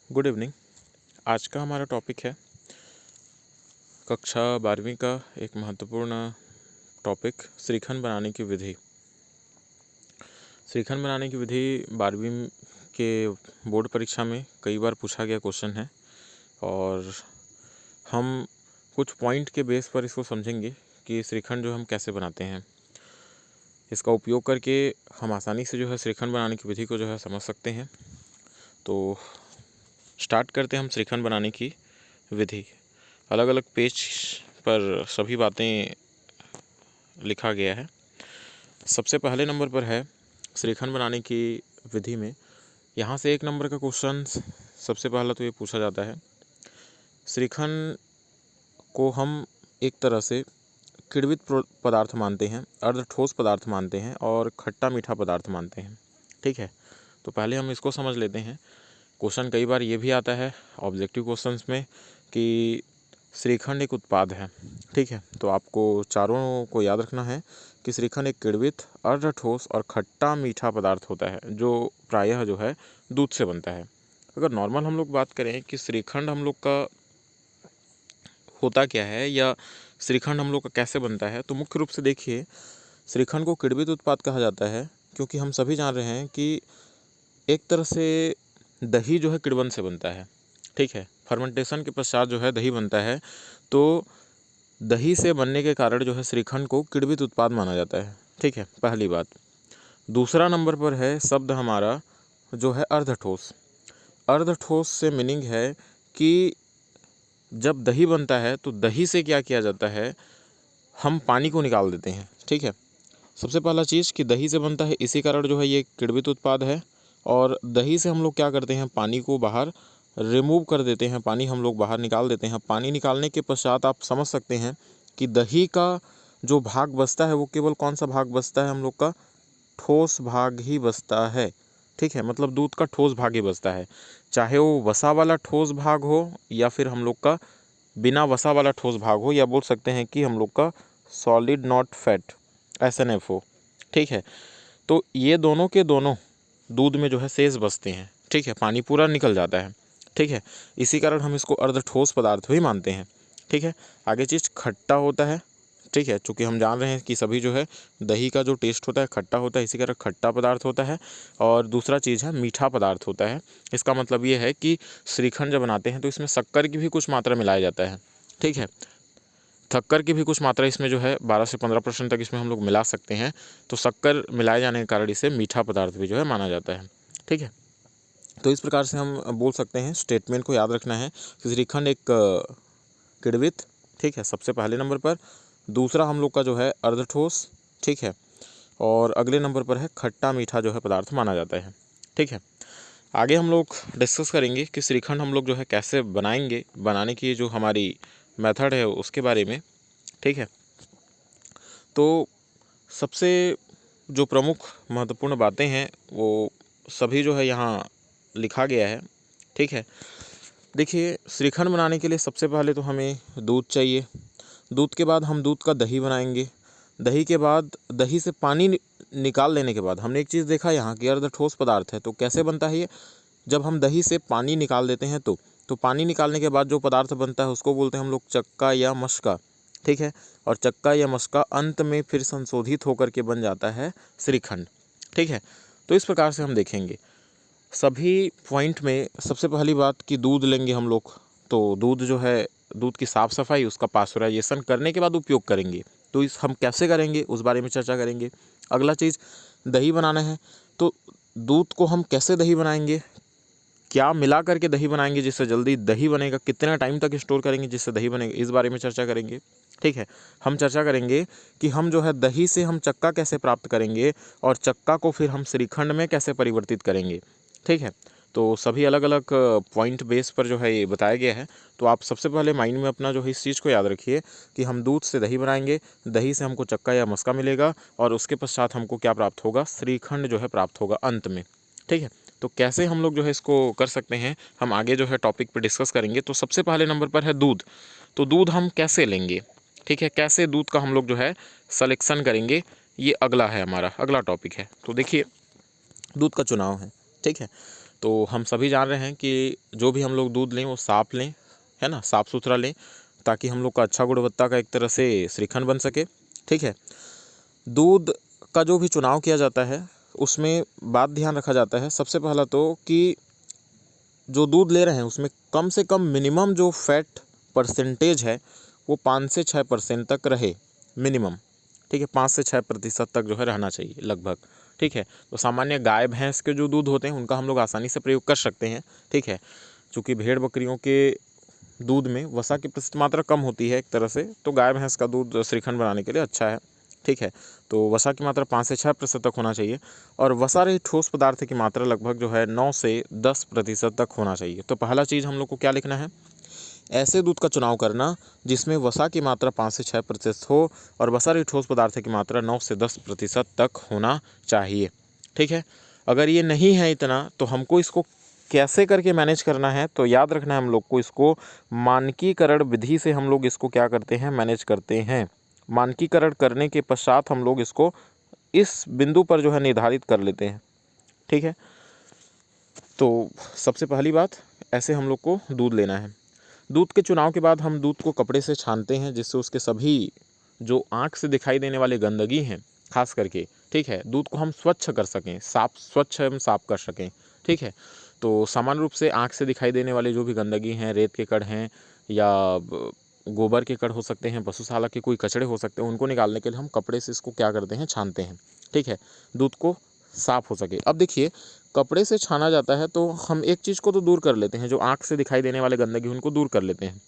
Good evening. आज का हमारा टॉपिक है कक्षा 12वीं का एक महत्वपूर्ण टॉपिक श्रीखंड बनाने की विधि। श्रीखंड बनाने की विधि 12वीं के बोर्ड परीक्षा में कई बार पूछा गया क्वेश्चन है और हम कुछ पॉइंट के बेस पर इसको समझेंगे कि श्रीखंड जो हम कैसे बनाते हैं। इसका उपयोग करके हम आसानी से जो है श्रीखंड बनाने की विधि को जो है समझ सकते हैं। तो स्टार्ट करते हैं हम श्रीखंड बनाने की विधि। अलग अलग पेज पर सभी बातें लिखा गया है। सबसे पहले नंबर पर है श्रीखंड बनाने की विधि में यहाँ से 1 नंबर का क्वेश्चन सबसे पहला तो ये पूछा जाता है, श्रीखंड को हम एक तरह से किण्वित पदार्थ मानते हैं, अर्ध ठोस पदार्थ मानते हैं और खट्टा मीठा पदार्थ मानते हैं। ठीक है, तो पहले हम इसको समझ लेते हैं। क्वेश्चन कई बार ये भी आता है ऑब्जेक्टिव क्वेश्चंस में कि श्रीखंड एक उत्पाद है। ठीक है, तो आपको चारों को याद रखना है कि श्रीखंड एक किण्वित, अर्ध ठोस और खट्टा मीठा पदार्थ होता है जो प्रायः जो है दूध से बनता है। अगर नॉर्मल हम लोग बात करें कि श्रीखंड हम लोग का होता क्या है या श्रीखंड हम लोग का कैसे बनता है, तो मुख्य रूप से देखिए श्रीखंड को किण्वित उत्पाद कहा जाता है क्योंकि हम सभी जान रहे हैं कि एक तरह से दही जो है किण्वन से बनता है। ठीक है, फर्मेंटेशन के पश्चात जो है दही बनता है, तो दही से बनने के कारण जो है श्रीखंड को किण्वित उत्पाद माना जाता है। ठीक है, पहली बात। दूसरा नंबर पर है शब्द हमारा जो है अर्ध ठोस। अर्ध ठोस से मीनिंग है कि जब दही बनता है तो दही से क्या किया जाता है, हम पानी को निकाल देते हैं। ठीक है, सबसे पहला चीज़ कि दही से बनता है, इसी कारण जो है ये किण्वित उत्पाद है और दही से हम लोग क्या करते हैं, पानी को बाहर रिमूव कर देते हैं, पानी हम लोग बाहर निकाल देते हैं। पानी निकालने के पश्चात आप समझ सकते हैं कि दही का जो भाग बचता है वो केवल कौन सा भाग बचता है, हम लोग का ठोस भाग ही बचता है। ठीक है, मतलब दूध का ठोस भाग ही बचता है, चाहे वो वसा वाला ठोस भाग हो या फिर हम लोग का बिना वसा वाला ठोस भाग हो, या बोल सकते हैं कि हम लोग का सॉलिड नॉट फैट SNF हो। ठीक है, तो ये दोनों के दोनों दूध में जो है शेष बचते हैं। ठीक है, पानी पूरा निकल जाता है। ठीक है, इसी कारण हम इसको अर्ध ठोस पदार्थ भी मानते हैं। ठीक है, आगे चीज़ खट्टा होता है। ठीक है, चूँकि हम जान रहे हैं कि सभी जो है दही का जो टेस्ट होता है खट्टा होता है, इसी कारण खट्टा पदार्थ होता है। और दूसरा चीज़ है मीठा पदार्थ होता है। इसका मतलब ये है कि श्रीखंड जब बनाते हैं तो इसमें शक्कर की भी कुछ मात्रा मिलाया जाता है। ठीक है, शक्कर की भी कुछ मात्रा इसमें जो है 12 से 15% तक इसमें हम लोग मिला सकते हैं। तो शक्कर मिलाए जाने के कारण इसे मीठा पदार्थ भी जो है माना जाता है। ठीक है, तो इस प्रकार से हम बोल सकते हैं, स्टेटमेंट को याद रखना है कि श्रीखंड एक किण्वित, ठीक है, सबसे पहले नंबर पर। दूसरा हम लोग का जो है अर्ध ठोस। ठीक है, और अगले नंबर पर है खट्टा मीठा जो है पदार्थ माना जाता है। ठीक है, आगे हम लोग डिस्कस करेंगे कि श्रीखंड हम लोग जो है कैसे बनाएंगे, बनाने की जो हमारी मेथड है उसके बारे में। ठीक है, तो सबसे जो प्रमुख महत्वपूर्ण बातें हैं वो सभी जो है यहाँ लिखा गया है। ठीक है, देखिए श्रीखंड बनाने के लिए सबसे पहले तो हमें दूध चाहिए। दूध के बाद हम दूध का दही बनाएंगे। दही के बाद दही से पानी निकाल लेने के बाद हमने एक चीज़ देखा यहाँ कि अर्ध ठोस पदार्थ है। तो कैसे बनता है ये, जब हम दही से पानी निकाल देते हैं तो पानी निकालने के बाद जो पदार्थ बनता है उसको बोलते हैं हम लोग चक्का या मस्का। ठीक है, और चक्का या मस्का अंत में फिर संशोधित होकर के बन जाता है श्रीखंड। ठीक है, तो इस प्रकार से हम देखेंगे सभी पॉइंट में। सबसे पहली बात कि दूध लेंगे हम लोग, तो दूध जो है, दूध की साफ़ सफाई, उसका पास्चुराइजेशन करने के बाद उपयोग करेंगे। तो इस हम कैसे करेंगे उस बारे में चर्चा करेंगे। अगला चीज़ दही बनाना है, तो दूध को हम कैसे दही बनाएंगे, क्या मिला करके दही बनाएंगे जिससे जल्दी दही बनेगा, कितना टाइम तक स्टोर करेंगे जिससे दही बनेगा, इस बारे में चर्चा करेंगे। ठीक है, हम चर्चा करेंगे कि हम जो है दही से हम चक्का कैसे प्राप्त करेंगे और चक्का को फिर हम श्रीखंड में कैसे परिवर्तित करेंगे। ठीक है, तो सभी अलग अलग पॉइंट बेस पर जो है ये बताया गया है। तो आप सबसे पहले माइंड में अपना जो है इस चीज़ को याद रखिए कि हम दूध से दही बनाएंगे, दही से हमको चक्का या मस्का मिलेगा और उसके पश्चात हमको क्या प्राप्त होगा, श्रीखंड जो है प्राप्त होगा अंत में। ठीक है, तो कैसे हम लोग जो है इसको कर सकते हैं, हम आगे जो है टॉपिक पे डिस्कस करेंगे। तो सबसे पहले नंबर पर है दूध। तो दूध हम कैसे लेंगे, ठीक है, कैसे दूध का हम लोग जो है सलेक्शन करेंगे, ये अगला है हमारा अगला टॉपिक है। तो देखिए दूध का चुनाव है। ठीक है, तो हम सभी जान रहे हैं कि जो भी हम लोग दूध लें वो साफ़ लें, है ना, साफ़ सुथरा लें, ताकि हम लोग का अच्छा गुणवत्ता का एक तरह से श्रीखंड बन सके। ठीक है। दूध का जो भी चुनाव किया जाता है उसमें बात ध्यान रखा जाता है सबसे पहला तो कि जो दूध ले रहे हैं उसमें कम से कम मिनिमम जो फैट परसेंटेज है वो 5 से 6% तक रहे, मिनिमम। ठीक है, 5 से 6% तक जो है रहना चाहिए लगभग। ठीक है, तो सामान्य गाय भैंस के जो दूध होते हैं उनका हम लोग आसानी से प्रयोग कर सकते हैं। ठीक है, चूँकि भेड़ बकरियों के दूध में वसा की प्रतिशत मात्रा कम होती है एक तरह से, तो गाय भैंस का दूध श्रीखंड बनाने के लिए अच्छा है। ठीक है, तो वसा की मात्रा 5 से 6% तक होना चाहिए और वसा रहित ठोस पदार्थ की मात्रा लगभग जो है 9 से 10% तक होना चाहिए। तो पहला चीज़ हम लोग को क्या लिखना है, ऐसे दूध का चुनाव करना जिसमें वसा की मात्रा 5 से 6% हो और वसा रहित ठोस पदार्थ की मात्रा 9 से 10% तक होना चाहिए। ठीक है, अगर ये नहीं है इतना तो हमको इसको कैसे करके मैनेज करना है, तो याद रखना है हम लोग को इसको मानकीकरण विधि से हम लोग इसको क्या करते हैं, मैनेज करते हैं। मानकीकरण करने के पश्चात हम लोग इसको इस बिंदु पर जो है निर्धारित कर लेते हैं। ठीक है, तो सबसे पहली बात, ऐसे हम लोग को दूध लेना है। दूध के चुनाव के बाद हम दूध को कपड़े से छानते हैं जिससे उसके सभी जो आँख से दिखाई देने वाले गंदगी हैं खास करके, ठीक है, दूध को हम स्वच्छ कर सकें, स्वच्छ हम साफ कर सकें। ठीक है, तो सामान्य रूप से आँख से दिखाई देने वाले जो भी गंदगी हैं, रेत के कण हैं या गोबर के कण हो सकते हैं, पशुशाला के कोई कचड़े हो सकते हैं, उनको निकालने के लिए हम कपड़े से इसको क्या करते हैं, छानते हैं। ठीक है, दूध को साफ हो सके। अब देखिए, कपड़े से छाना जाता है तो हम एक चीज़ को तो दूर कर लेते हैं, जो आँख से दिखाई देने वाले गंदगी उनको दूर कर लेते हैं,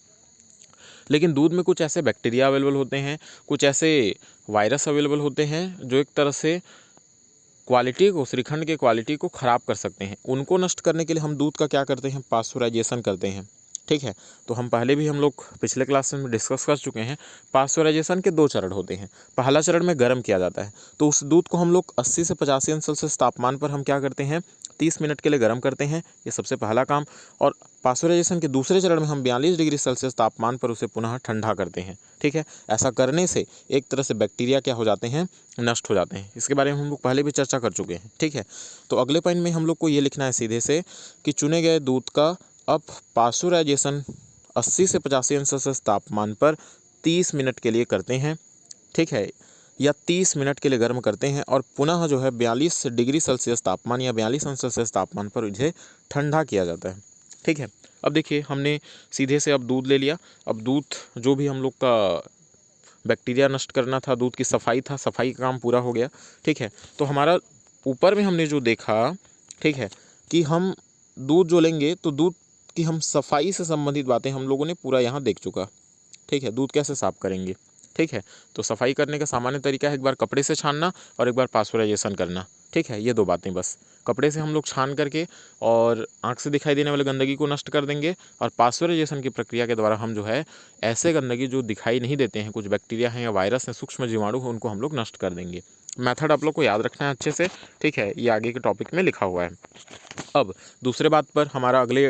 लेकिन दूध में कुछ ऐसे बैक्टीरिया अवेलेबल होते हैं, कुछ ऐसे वायरस अवेलेबल होते हैं जो एक तरह से क्वालिटी को, श्रीखंड के क्वालिटी को ख़राब कर सकते हैं। उनको नष्ट करने के लिए हम दूध का क्या करते हैं, पास्चुराइजेशन करते हैं। ठीक है, तो हम पहले भी हम लोग पिछले क्लास में डिस्कस कर चुके हैं। पास्चुराइजेशन के 2 चरण होते हैं। पहला चरण में गर्म किया जाता है, तो उस दूध को हम लोग 80 से 85 अंश सेल्सियस तापमान पर हम क्या करते हैं, 30 मिनट के लिए गर्म करते हैं। ये सबसे पहला काम। और पास्चुराइजेशन के दूसरे चरण में हम 42 डिग्री सेल्सियस तापमान पर उसे पुनः ठंडा करते हैं। ठीक है, ऐसा करने से एक तरह से बैक्टीरिया क्या हो जाते हैं, नष्ट हो जाते हैं। इसके बारे में हम लोग पहले भी चर्चा कर चुके हैं। ठीक है, तो अगले पॉइंट में हम लोग को ये लिखना है सीधे से कि चुने गए दूध का अब पास्चुराइजेशन 80 से 85 अंश सेल्सियस तापमान पर 30 मिनट के लिए करते हैं। ठीक है, या 30 मिनट के लिए गर्म करते हैं और पुनः जो है 42 डिग्री सेल्सियस तापमान या 42 अंश सेल्सियस तापमान पर इसे ठंडा किया जाता है। ठीक है, अब देखिए हमने सीधे से अब दूध ले लिया। अब दूध जो भी हम लोग का बैक्टीरिया नष्ट करना था, दूध की सफाई था, सफाई का काम पूरा हो गया। ठीक है, तो हमारा ऊपर में हमने जो देखा, ठीक है, कि हम दूध जो लेंगे तो दूध की हम सफाई से संबंधित बातें हम लोगों ने पूरा यहाँ देख चुका। ठीक है, दूध कैसे साफ करेंगे। ठीक है, तो सफाई करने का सामान्य तरीका है एक बार कपड़े से छानना और एक बार पास्चुराइजेशन करना। ठीक है, ये 2 बातें बस। कपड़े से हम लोग छान करके और आँख से दिखाई देने वाली गंदगी को नष्ट कर देंगे और पास्चुराइजेशन की प्रक्रिया के द्वारा हम जो है ऐसे गंदगी जो दिखाई नहीं देते हैं, कुछ बैक्टीरिया हैं या वायरस हैं, सूक्ष्म जीवाणु हैं, उनको हम लोग नष्ट कर देंगे। मेथड आप लोग को याद रखना है अच्छे से। ठीक है, ये आगे के टॉपिक में लिखा हुआ है। अब दूसरे बात पर हमारा अगले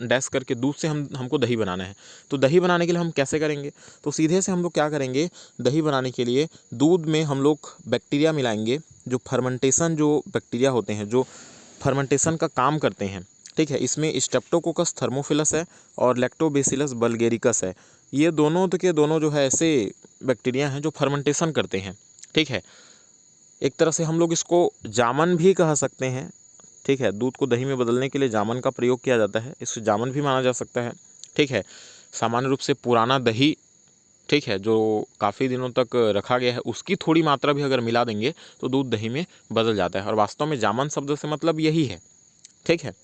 डैश करके दूध से हमको दही बनाना है। तो दही बनाने के लिए हम कैसे करेंगे, तो सीधे से हम लोग क्या करेंगे, दही बनाने के लिए दूध में हम लोग बैक्टीरिया मिलाएंगे, जो फर्मेंटेशन जो बैक्टीरिया होते हैं, जो फर्मेंटेशन का काम करते हैं। ठीक है, इसमें स्ट्रेप्टोकोकस थर्मोफिलस है और लैक्टोबैसिलस बल्गेरिकस है। ये दोनों के दोनों जो है ऐसे बैक्टीरिया हैं जो फर्मेंटेशन करते हैं। ठीक है, एक तरह से हम लोग इसको जामन भी कह सकते हैं। ठीक है, दूध को दही में बदलने के लिए जामन का प्रयोग किया जाता है, इसको जामन भी माना जा सकता है। ठीक है, सामान्य रूप से पुराना दही, ठीक है, जो काफ़ी दिनों तक रखा गया है, उसकी थोड़ी मात्रा भी अगर मिला देंगे तो दूध दही में बदल जाता है और वास्तव में जामन शब्द से मतलब यही है। ठीक है,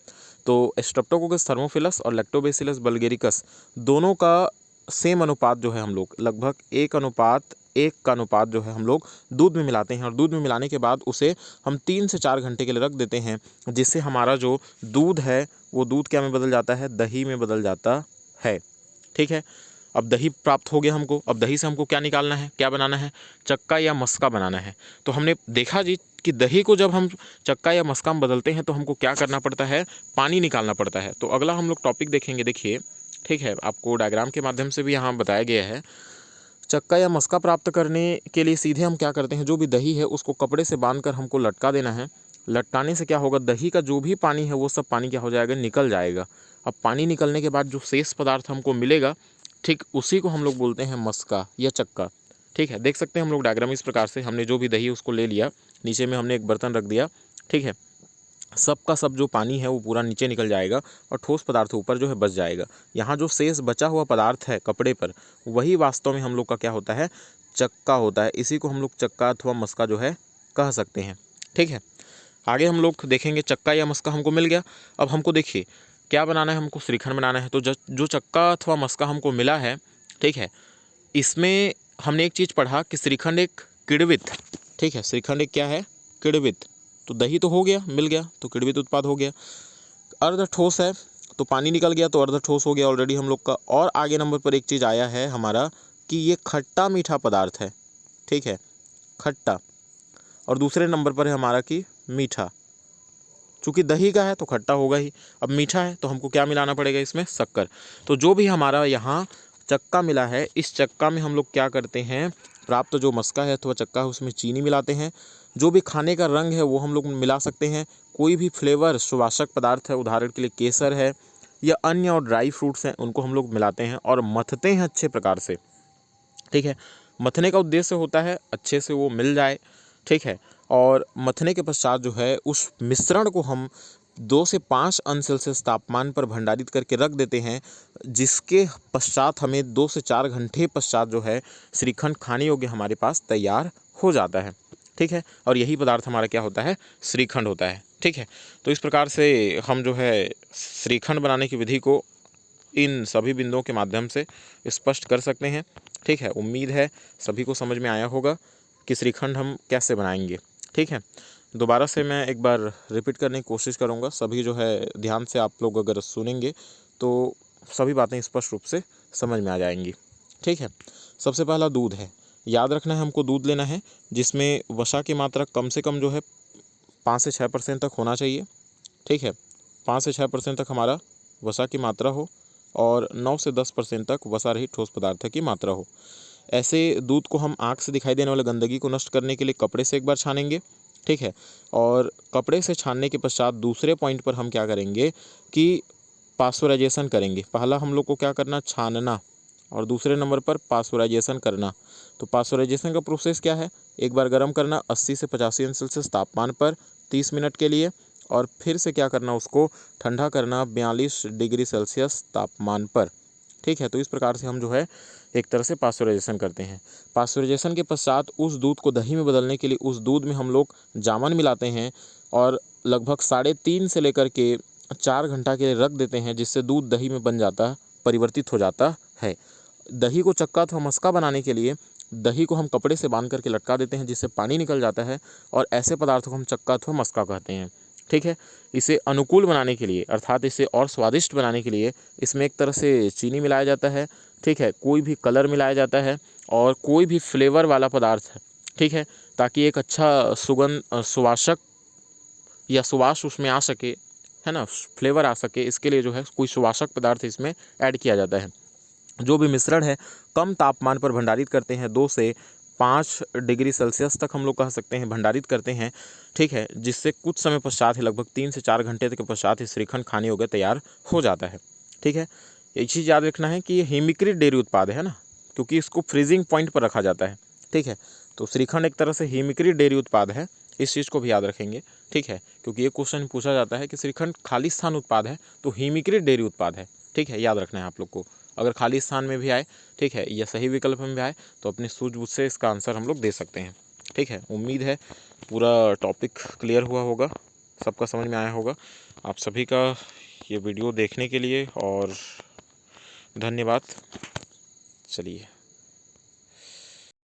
तो स्ट्रेप्टोकोकस थर्मोफिलस और लैक्टोबैसिलस बल्गेरिकस दोनों का सेम अनुपात जो है हम लोग लगभग 1:1 का अनुपात जो है हम लोग दूध में मिलाते हैं और दूध में मिलाने के बाद उसे हम 3 से 4 घंटे के लिए रख देते हैं, जिससे हमारा जो दूध है वो दूध क्या में बदल जाता है, दही में बदल जाता है। ठीक है, अब दही प्राप्त हो गया हमको। अब दही से हमको क्या निकालना है, क्या बनाना है, चक्का या मस्का बनाना है। तो हमने देखा जी कि दही को जब हम चक्का या मस्का में बदलते हैं तो हमको क्या करना पड़ता है, पानी निकालना पड़ता है। तो अगला हम लोग टॉपिक देखेंगे, देखिए। ठीक है, आपको डायग्राम के माध्यम से भी यहाँ बताया गया है। चक्का या मस्का प्राप्त करने के लिए सीधे हम क्या करते हैं, जो भी दही है उसको कपड़े से बांधकर हमको लटका देना है। लटकाने से क्या होगा, दही का जो भी पानी है वो सब पानी क्या हो जाएगा, निकल जाएगा। अब पानी निकलने के बाद जो शेष पदार्थ हमको मिलेगा, ठीक उसी को हम लोग बोलते हैं मस्का या चक्का। ठीक है, देख सकते हैं हम लोग डायग्राम इस प्रकार से, हमने जो भी दही उसको ले लिया, नीचे में हमने एक बर्तन रख दिया। ठीक है, सब का सब जो पानी है वो पूरा नीचे निकल जाएगा और ठोस पदार्थ ऊपर जो है बच जाएगा। यहाँ जो शेष बचा हुआ पदार्थ है कपड़े पर, वही वास्तव में हम लोग का क्या होता है, चक्का होता है। इसी को हम लोग चक्का अथवा मस्का जो है कह सकते हैं। ठीक है, आगे हम लोग देखेंगे चक्का या मस्का हमको मिल गया। अब हमको देखिए क्या बनाना है, हमको श्रीखंड बनाना है। तो जो चक्का अथवा मस्का हमको मिला है, ठीक है, इसमें हमने एक चीज़ पढ़ा कि श्रीखंड एक किण्वित, ठीक है, श्रीखंड एक क्या है, किण्वित। तो दही तो हो गया, मिल गया, तो किण्वित उत्पाद हो गया। अर्ध ठोस है तो पानी निकल गया तो अर्ध ठोस हो गया ऑलरेडी हम लोग का। और आगे नंबर पर एक चीज़ आया है हमारा कि ये खट्टा मीठा पदार्थ है। ठीक है, खट्टा। और दूसरे नंबर पर है हमारा कि मीठा। चूँकि दही का है तो खट्टा होगा ही, अब मीठा है तो हमको क्या मिलाना पड़ेगा इसमें, शक्कर। तो जो भी हमारा यहाँ चक्का मिला है, इस चक्का में हम लोग क्या करते हैं, प्राप्त जो मस्का है अथवा चक्का है उसमें चीनी मिलाते हैं। जो भी खाने का रंग है वो हम लोग मिला सकते हैं। कोई भी फ्लेवर सुवासक पदार्थ है, उदाहरण के लिए केसर है या अन्य और ड्राई फ्रूट्स हैं, उनको हम लोग मिलाते हैं और मथते हैं अच्छे प्रकार से। ठीक है, मथने का उद्देश्य होता है अच्छे से वो मिल जाए। ठीक है, और मथने के पश्चात जो है उस मिश्रण को हम 2 से 5 अंश सेल्सियस तापमान पर भंडारित करके रख देते हैं, जिसके पश्चात हमें 2 से 4 घंटे पश्चात जो है श्रीखंड खाने योग्य हमारे पास तैयार हो जाता है। ठीक है, और यही पदार्थ हमारा क्या होता है, श्रीखंड होता है। ठीक है, तो इस प्रकार से हम जो है श्रीखंड बनाने की विधि को इन सभी बिंदुओं के माध्यम से स्पष्ट कर सकते हैं। ठीक है, उम्मीद है सभी को समझ में आया होगा कि श्रीखंड हम कैसे बनाएंगे। ठीक है, दोबारा से मैं एक बार रिपीट करने की कोशिश करूँगा। सभी जो है ध्यान से आप लोग अगर सुनेंगे तो सभी बातें स्पष्ट रूप से समझ में आ जाएंगी। ठीक है, सबसे पहला दूध है। याद रखना है हमको दूध लेना है जिसमें वसा की मात्रा कम से कम जो है 5 से 6% तक होना चाहिए। ठीक है, 5 से 6% तक हमारा वसा की मात्रा हो और 9 से 10% तक वसा रहित ठोस पदार्थ की मात्रा हो। ऐसे दूध को हम आँख से दिखाई देने वाले गंदगी को नष्ट करने के लिए कपड़े से एक बार छानेंगे। ठीक है, और कपड़े से छानने के पश्चात दूसरे पॉइंट पर हम क्या करेंगे कि पास्चुराइजेशन करेंगे। पहला हम लोग को क्या करना, छानना, और दूसरे नंबर पर पास्चुराइजेशन करना। तो पास्चुराइजेशन का प्रोसेस क्या है, एक बार गर्म करना 80 से 85 अंश सेल्सियस तापमान पर 30 मिनट के लिए, और फिर से क्या करना, उसको ठंडा करना 42 डिग्री सेल्सियस तापमान पर। ठीक है, तो इस प्रकार से हम जो है एक तरह से पास्चुराइजेशन करते हैं। पास्चुराइजेशन के पश्चात उस दूध को दही में बदलने के लिए उस दूध में हम लोग जामन मिलाते हैं और लगभग 3.5 से लेकर के 4 घंटा के लिए रख देते हैं, जिससे दूध दही में बन जाता, परिवर्तित हो जाता है। दही को चक्का अथवा मस्का बनाने के लिए दही को हम कपड़े से बांध करके लटका देते हैं, जिससे पानी निकल जाता है, और ऐसे पदार्थों को हम चक्का अथवा मस्का कहते हैं। ठीक है, इसे अनुकूल बनाने के लिए अर्थात इसे और स्वादिष्ट बनाने के लिए इसमें एक तरह से चीनी मिलाया जाता है। ठीक है, कोई भी कलर मिलाया जाता है और कोई भी फ्लेवर वाला पदार्थ है। ठीक है, ताकि एक अच्छा सुगंध, सुवासक या सुवास उसमें आ सके, है ना, फ्लेवर आ सके, इसके लिए जो है कोई सुवासक पदार्थ इसमें ऐड किया जाता है। जो भी मिश्रण है कम तापमान पर भंडारित करते हैं, 2 से 5 डिग्री सेल्सियस तक हम लोग कह सकते हैं भंडारित करते हैं। ठीक है, जिससे कुछ समय पश्चात ही लगभग 3 से 4 घंटे के पश्चात ही श्रीखंड खाने योग्य तैयार हो जाता है। ठीक है, एक चीज़ याद रखना है कि ये हिमिक्रिट डेयरी उत्पाद है ना, क्योंकि इसको फ्रीजिंग पॉइंट पर रखा जाता है। ठीक है, तो श्रीखंड एक तरह से हिमिक्रिट डेयरी उत्पाद है, इस चीज़ को भी याद रखेंगे। ठीक है, क्योंकि ये क्वेश्चन पूछा जाता है कि श्रीखंड खाली स्थान उत्पाद है तो हिमिक्रिट डेयरी उत्पाद है। ठीक है, याद रखना है आप लोग को। अगर खाली स्थान में भी आए, ठीक है, या सही विकल्प में भी आए तो अपने सूझबूझ से इसका आंसर हम लोग दे सकते हैं। ठीक है, उम्मीद है पूरा टॉपिक क्लियर हुआ होगा, सबका समझ में आया होगा। आप सभी का ये वीडियो देखने के लिए और धन्यवाद। चलिए।